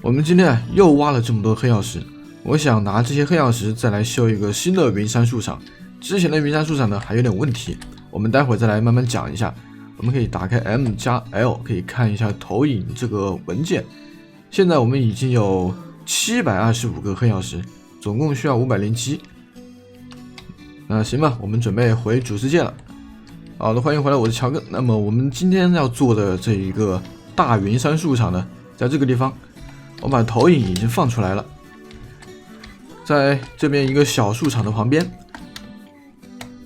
我们今天又挖了这么多黑曜石，我想拿这些黑曜石再来修一个新的云杉树场。之前的云杉树场呢还有点问题，我们待会再来慢慢讲一下。我们可以打开 M+L， 可以看一下投影这个文件。现在我们已经有725个黑曜石，总共需要507。那行吧，我们准备回主世界了。好的，欢迎回来，我是乔哥。那么我们今天要做的这一个大云杉树场呢，在这个地方，我把投影已经放出来了，在这边一个小树场的旁边，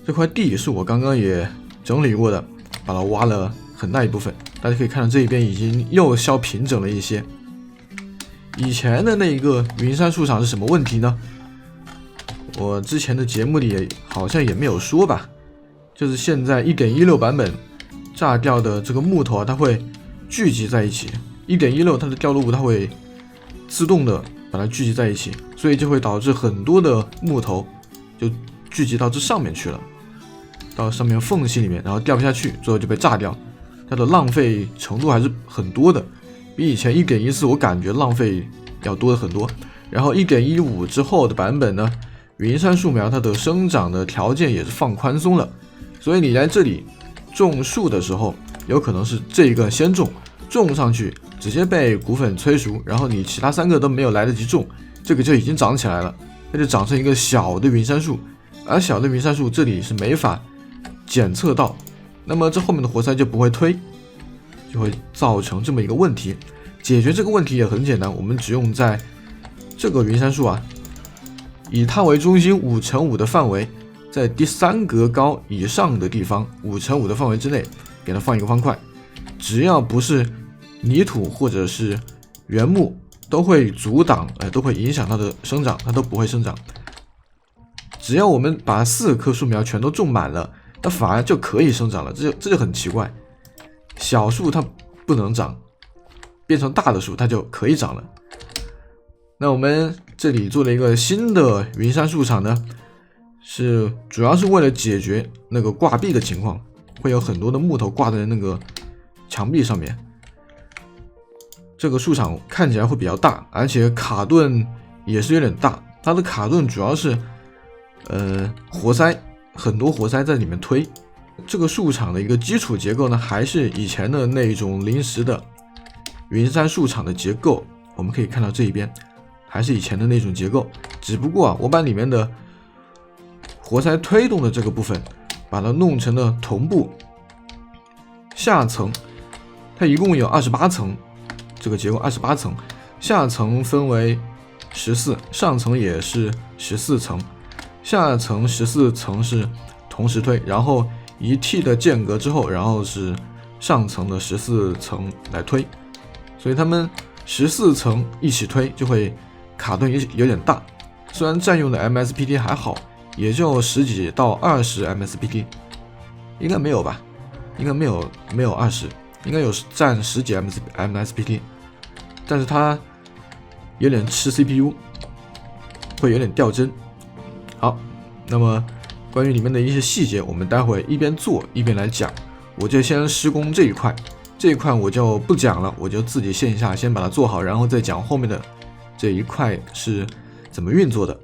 这块地是我刚刚也整理过的，把它挖了很大一部分。大家可以看到这一边已经又削平整了一些。以前的那一个云杉树场是什么问题呢？我之前的节目里好像也没有说吧，就是现在 1.16 版本炸掉的这个木头它会聚集在一起， 1.16 它的掉落物它会自动的把它聚集在一起，所以就会导致很多的木头就聚集到这上面去了，到上面缝隙里面，然后掉不下去，最后就被炸掉。它的浪费程度还是很多的，比以前 1.14 我感觉浪费要多的很多。然后 1.15 之后的版本呢，云杉树苗它的生长的条件也是放宽松了，所以你来这里种树的时候，有可能是这一个先种上去直接被骨粉催熟，然后你其他3个都没有来得及种，这个就已经长起来了，它就长成一个小的云杉树。而小的云杉树这里是没法检测到，那么这后面的活塞就不会推，就会造成这么一个问题。解决这个问题也很简单，我们只用在这个云杉树以它为中心5×5的范围，在第3格高以上的地方5×5的范围之内给它放一个方块，只要不是泥土或者是原木都会阻挡，都会影响它的生长，它都不会生长。只要我们把4棵树苗全都种满了，它反而就可以生长了，这就很奇怪。小树它不能长，变成大的树它就可以长了。那我们这里做了一个新的云杉树场呢，主要是为了解决那个挂壁的情况，会有很多的木头挂在那个墙壁上面。这个树场看起来会比较大，而且卡顿也是有点大。它的卡顿主要是活塞，很多活塞在里面推。这个树场的一个基础结构呢，还是以前的那种临时的云杉树场的结构。我们可以看到这一边还是以前的那种结构，只不过我把里面的活塞推动的这个部分把它弄成了同步下层。它一共有28层，这个结构28层，下层分为14，上层也是14层，下层14层是同时推，然后一 T 的间隔之后，然后是上层的14层来推，所以他们14层一起推就会卡顿有点大。虽然占用的 MSPT 还好，也就10几到20 MSPT， 应该没有吧？应该没有20，应该有占10几 MSPT， 但是它有点吃 CPU， 会有点掉帧。好，那么关于里面的一些细节，我们待会一边做一边来讲。我就先施工这一块我就不讲了，我就自己线下先把它做好，然后再讲后面的这一块是怎么运作的。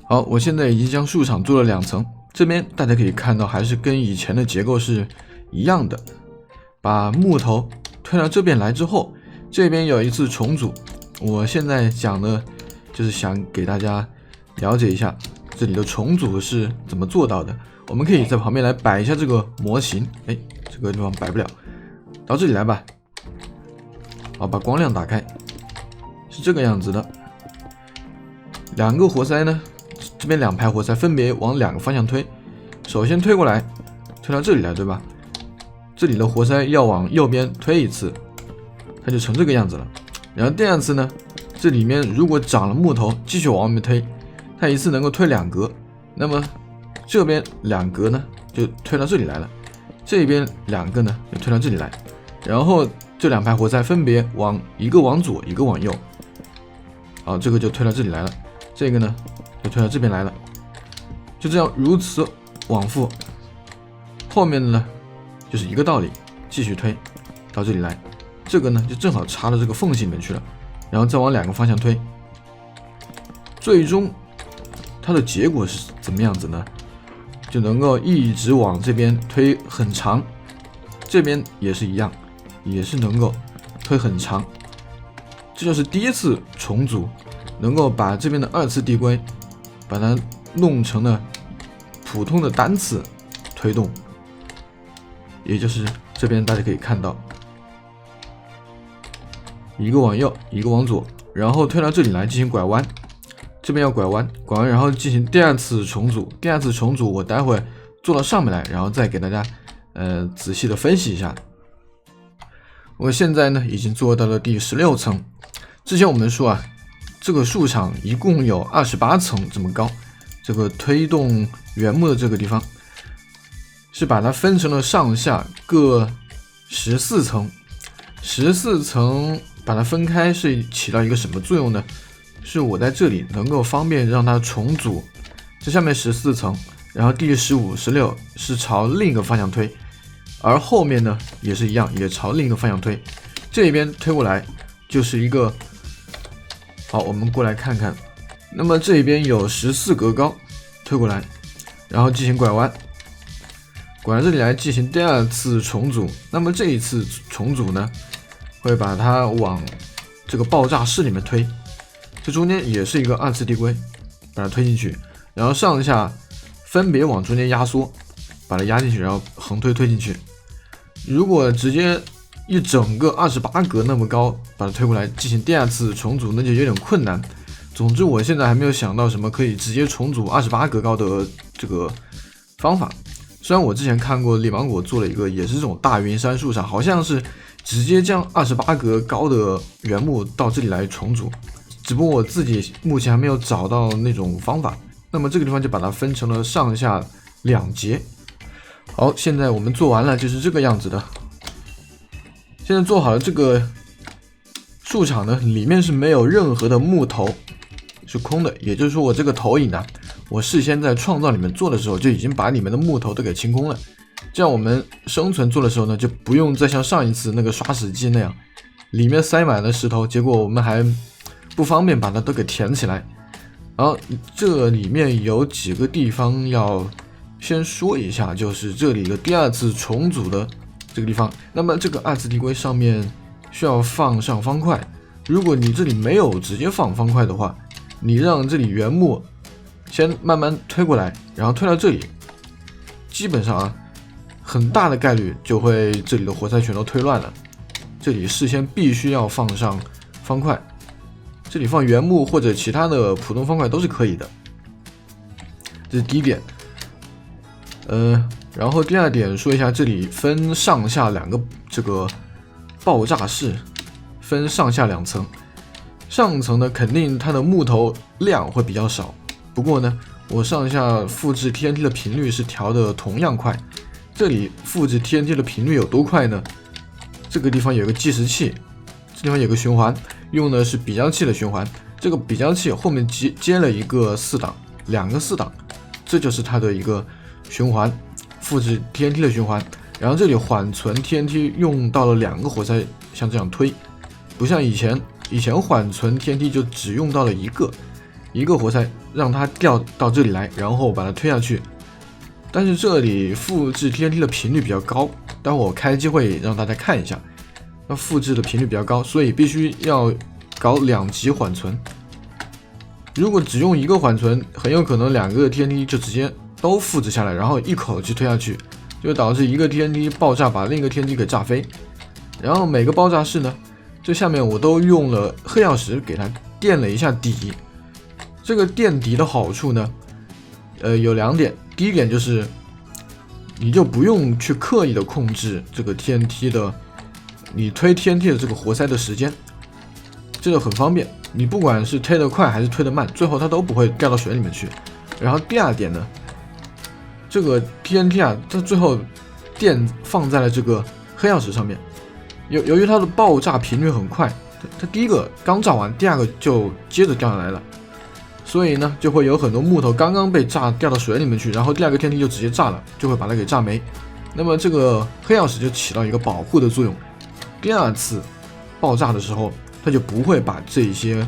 好，我现在已经将树场做了2层，这边大家可以看到还是跟以前的结构是一样的。把木头推到这边来之后，这边有一次重组。我现在讲的就是想给大家了解一下这里的重组是怎么做到的。我们可以在旁边来摆一下这个模型，这个地方摆不了，到这里来吧。好，把光亮打开，是这个样子的。2个活塞呢，这边2排活塞分别往2个方向推。首先推过来，推到这里来，对吧？这里的活塞要往右边推一次，它就成这个样子了。然后第2次呢，这里面如果长了木头，继续往外面推，它一次能够推2格，那么这边2格呢就推到这里来了，这边2个呢就推到这里来，然后这2排活塞分别一个往左，一个往右。好，这个就推到这里来了，这个呢就推到这边来了，就这样如此往复。后面的呢就是一个道理，继续推到这里来，这个呢就正好插到这个缝隙里面去了。然后再往2个方向推，最终它的结果是怎么样子呢？就能够一直往这边推很长，这边也是一样，也是能够推很长。这就是第一次重组，能够把这边的2次递归把它弄成了普通的单次推动，也就是这边大家可以看到，一个往右，一个往左，然后推到这里来进行拐弯，这边要拐弯，然后进行第2次重组。第2次重组我待会做到上面来，然后再给大家仔细的分析一下。我现在呢已经做到了第16层。之前我们说啊，这个树场一共有28层这么高，这个推动原木的这个地方是把它分成了上下各14层。14层把它分开是起到一个什么作用呢？是我在这里能够方便让它重组，这下面14层，然后第15、16是朝另一个方向推，而后面呢也是一样，也朝另一个方向推。这边推过来就是一个，好，我们过来看看。那么这边有14格高，推过来，然后进行拐弯，拐到这里来进行第2次重组。那么这一次重组呢，会把它往这个爆炸室里面推。这中间也是一个2次递归，把它推进去，然后上下分别往中间压缩，把它压进去，然后横推进去。如果直接一整个28格那么高把它推过来进行第2次重组，那就有点困难。总之我现在还没有想到什么可以直接重组28格高的这个方法。虽然我之前看过李芒果做了一个也是这种大云杉树上，好像是直接将28格高的原木到这里来重组，只不过我自己目前还没有找到那种方法。那么这个地方就把它分成了上下2节。好，现在我们做完了，就是这个样子的。现在做好了这个树场呢，里面是没有任何的木头，是空的。也就是说我这个投影呢，我事先在创造里面做的时候就已经把里面的木头都给清空了，这样我们生存做的时候呢，就不用再像上一次那个刷石机那样里面塞满了石头，结果我们还不方便把它都给填起来。然后这里面有几个地方要先说一下，就是这里的第2次重组的这个地方，那么这个2次递归上面需要放上方块。如果你这里没有直接放方块的话，你让这里原木先慢慢推过来，然后推到这里，基本上很大的概率就会这里的活塞全都推乱了。这里事先必须要放上方块，这里放原木或者其他的普通方块都是可以的。这是第一点。然后第2点说一下，这里分上下2个这个爆炸室，分上下2层。上层呢，肯定它的木头量会比较少，不过呢，我上下复制 TNT 的频率是调的同样快。这里复制 TNT 的频率有多快呢？这个地方有个计时器，这地方有个循环，用的是比较器的循环。这个比较器后面接了一个4档，2个4档，这就是它的一个循环，复制 TNT 的循环。然后这里缓存 TNT 用到了2个活塞，像这样推，不像以前缓存 TNT 就只用到了一个活塞，让它掉到这里来，然后把它推下去。但是这里复制 TNT 的频率比较高，待会我开机会让大家看一下，那复制的频率比较高，所以必须要搞2级缓存。如果只用1个缓存，很有可能2个 TNT 就直接都复制下来，然后一口气推下去，就导致一个 TNT 爆炸把另一个 TNT 给炸飞。然后每个爆炸室呢，这下面我都用了黑曜石给它垫了一下底。这个垫底的好处呢，有2点。第一点就是你就不用去刻意的控制这个 TNT 的，你推 TNT 的这个活塞的时间，这个很方便。你不管是推得快还是推得慢，最后它都不会掉到水里面去。然后第2点呢，这个 TNT 它最后电放在了这个黑曜石上面，由于它的爆炸频率很快，它第一个刚炸完，第2个就接着掉下来了。所以呢，就会有很多木头刚刚被炸掉到水里面去，然后第2个天梯就直接炸了，就会把它给炸没。那么这个黑曜石就起到一个保护的作用。第2次爆炸的时候，它就不会把这些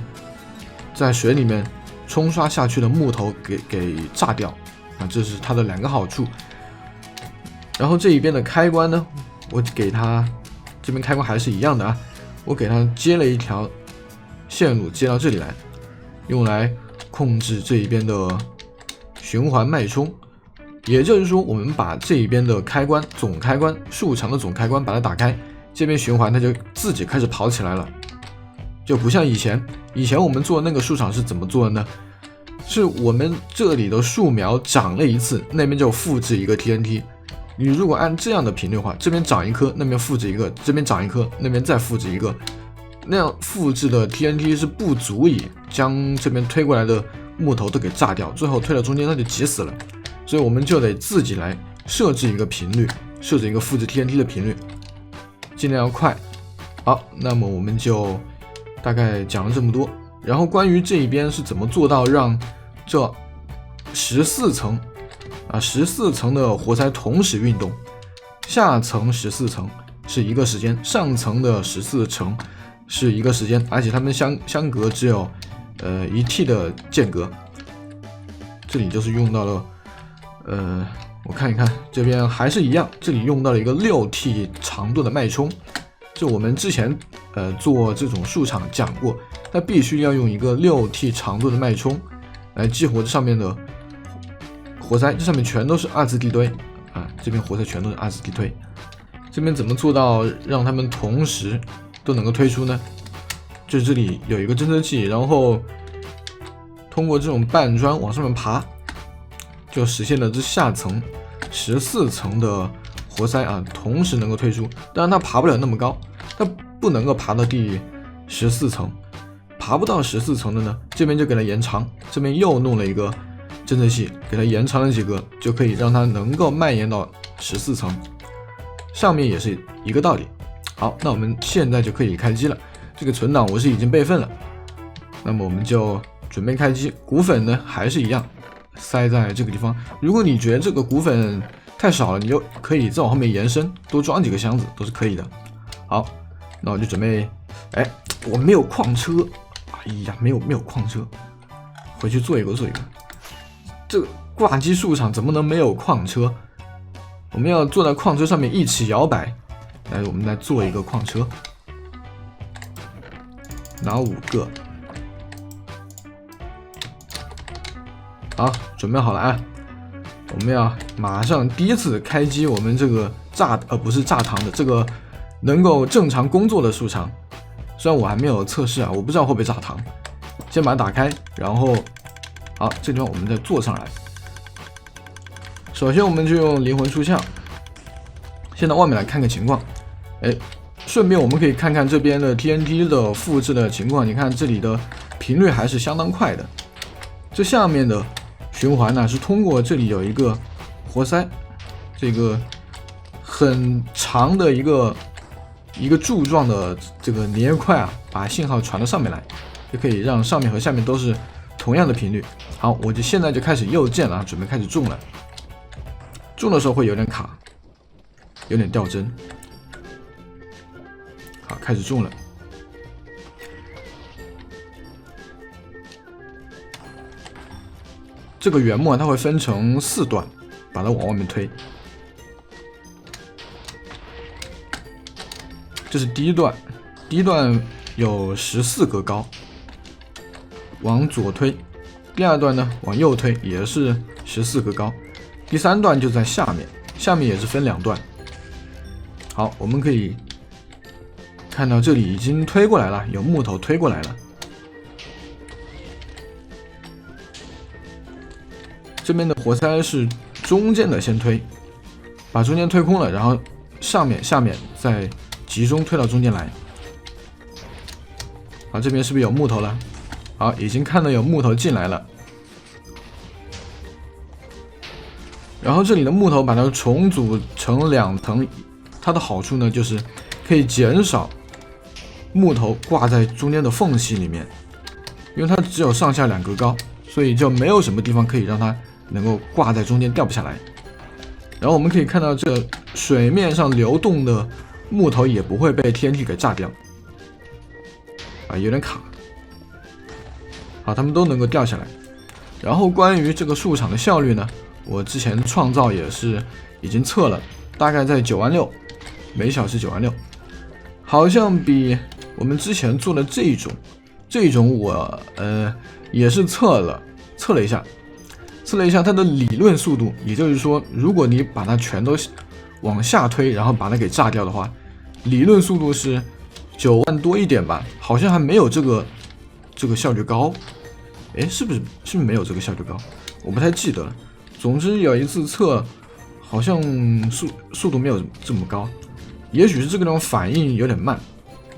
在水里面冲刷下去的木头给炸掉啊，这是它的2个好处。然后这一边的开关呢，我给它这边开关还是一样的啊，我给它接了一条线路接到这里来，用来控制这一边的循环脉冲。也就是说，我们把这一边的开关总开关树长的总开关把它打开，这边循环它就自己开始跑起来了，就不像以前我们做那个树场是怎么做的呢？是我们这里的树苗长了一次，那边就复制一个 TNT。你如果按这样的频率的话，这边长一颗，那边复制一个，这边长一颗，那边再复制一个，那样复制的 TNT 是不足以将这边推过来的木头都给炸掉，最后推到中间它就急死了。所以我们就得自己来设置一个频率，设置一个复制 TNT 的频率，尽量要快。好，那么我们就大概讲了这么多。然后关于这一边是怎么做到让这14层14层的活塞同时运动，下层14层是一个时间，上层的14层是一个时间，而且它们相隔只有1T 的间隔。这里就是用到了我看一看，这边还是一样，这里用到了一个6T 长度的脉冲。就我们之前做这种树场讲过，它必须要用一个6T 长度的脉冲来激活这上面的活塞，这上面全都是二次地推啊，这边活塞全都是二次地推。这边怎么做到让它们同时都能够推出呢？就是这里有一个侦测器，然后通过这种半砖往上面爬，就实现了这下层14层的活塞啊，同时能够推出。当然它爬不了那么高，它不能够爬到第14层，爬不到14层的呢，这边就给它延长，这边又弄了一个侦测器，给它延长了几个，就可以让它能够蔓延到14层。上面也是一个道理。好，那我们现在就可以开机了。这个存档我是已经备份了，那么我们就准备开机。骨粉呢还是一样，塞在这个地方。如果你觉得这个骨粉太少了，你就可以再往后面延伸，多装几个箱子都是可以的。好，那我就准备，我没有矿车，哎呀，没有矿车，回去做一个。这个挂机树场怎么能没有矿车？我们要坐在矿车上面一起摇摆。来，我们来做一个矿车，拿5个。好，准备好了啊！我们要马上第一次开机我们这个不是炸膛的，这个能够正常工作的树场。虽然我还没有测试啊，我不知道会不会炸膛。先把它打开，然后好，这地方我们再坐上来。首先我们就用灵魂出窍，先到外面来看个情况。顺便我们可以看看这边的 TNT 的复制的情况。你看这里的频率还是相当快的。这下面的循环呢，是通过这里有一个活塞，这个很长的一个柱状的这个粘液块啊，把信号传到上面来，就可以让上面和下面都是同样的频率。好，我就现在就开始右键了，准备开始种了。种的时候会有点卡，有点掉帧。好，开始种了。这个原木它会分成4段，把它往外面推。这是第一段，第一段有14格高，往左推。第二段呢，往右推，也是14格高。第3段就在下面，下面也是分2段。好，我们可以看到这里已经推过来了，有木头推过来了。这边的活塞是中间的先推，把中间推空了，然后上面下面再集中推到中间来。好，这边是不是有木头了？好，已经看到有木头进来了。然后这里的木头把它重组成2层，它的好处呢就是可以减少木头挂在中间的缝隙里面，因为它只有上下2格高，所以就没有什么地方可以让它能够挂在中间掉不下来。然后我们可以看到这水面上流动的木头也不会被 TNT 给炸掉。啊，有点卡。好，他们都能够掉下来。然后关于这个树场的效率呢，我之前创造也是已经测了，大概在96000，每小时96000，好像比我们之前做的这种我也是测了一下它的理论速度，也就是说，如果你把它全都往下推，然后把它给炸掉的话，理论速度是9万多一点吧，好像还没有这个效率高。哎，是不是没有这个效率高？我不太记得了。总之有一次测，好像速度没有这么高，也许是这个地方反应有点慢，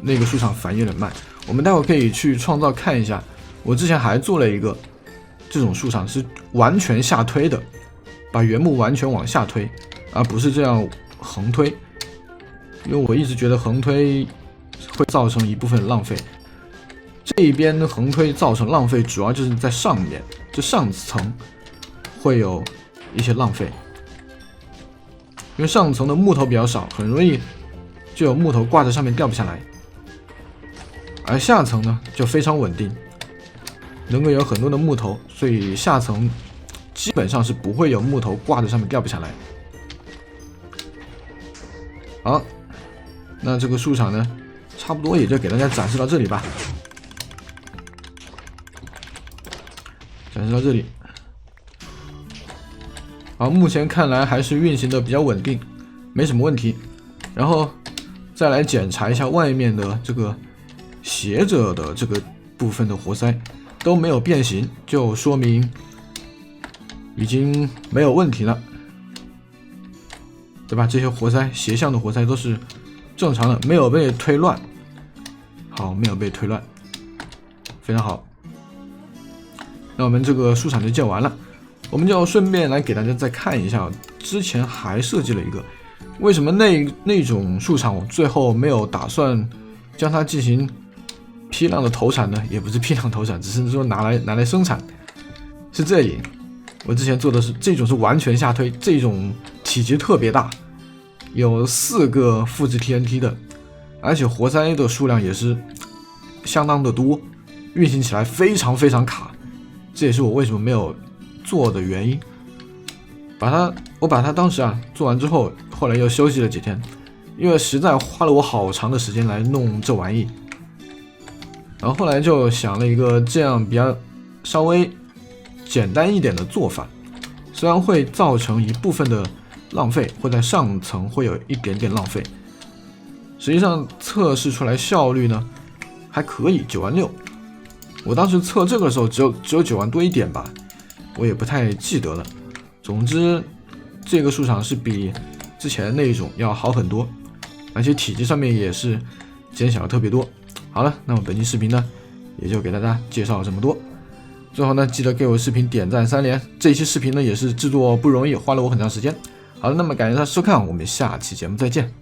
那个树场反应有点慢。我们待会可以去创造看一下。我之前还做了一个这种树场是完全下推的，把原木完全往下推，而不是这样横推，因为我一直觉得横推会造成一部分浪费。这一边的横推造成浪费，主要就是在上面，这上层会有一些浪费，因为上层的木头比较少，很容易就有木头挂在上面掉不下来，而下层呢就非常稳定，能够有很多的木头，所以下层基本上是不会有木头挂在上面掉不下来。好，那这个树场呢，差不多也就给大家展示到这里吧。展示到这里，好，目前看来还是运行的比较稳定，没什么问题。然后再来检查一下外面的这个斜着的这个部分的活塞都没有变形，就说明已经没有问题了，对吧？这些活塞斜向的活塞都是正常的，没有被推乱。好，没有被推乱，非常好。那我们这个树场就建完了，我们就顺便来给大家再看一下，之前还设计了一个，为什么那种树场我最后没有打算将它进行批量的投产呢？也不是批量投产，只是说拿来生产。是这里，我之前做的是这种是完全下推，这种体积特别大，有4个复制 TNT 的，而且活塞的数量也是相当的多，运行起来非常非常卡。这也是我为什么没有做的原因。我把它当时做完之后，后来又休息了几天，因为实在花了我好长的时间来弄这玩意。然后后来就想了一个这样比较稍微简单一点的做法，虽然会造成一部分的浪费，会在上层会有一点点浪费，实际上测试出来效率呢还可以，96000。我当时测这个的时候只有9万多一点吧，我也不太记得了。总之，这个树场是比之前那一种要好很多，而且体积上面也是减小了特别多。好了，那么本期视频呢，也就给大家介绍这么多。最后呢，记得给我视频点赞3连。这一期视频呢也是制作不容易，花了我很长时间。好了，那么感谢大家收看，我们下期节目再见。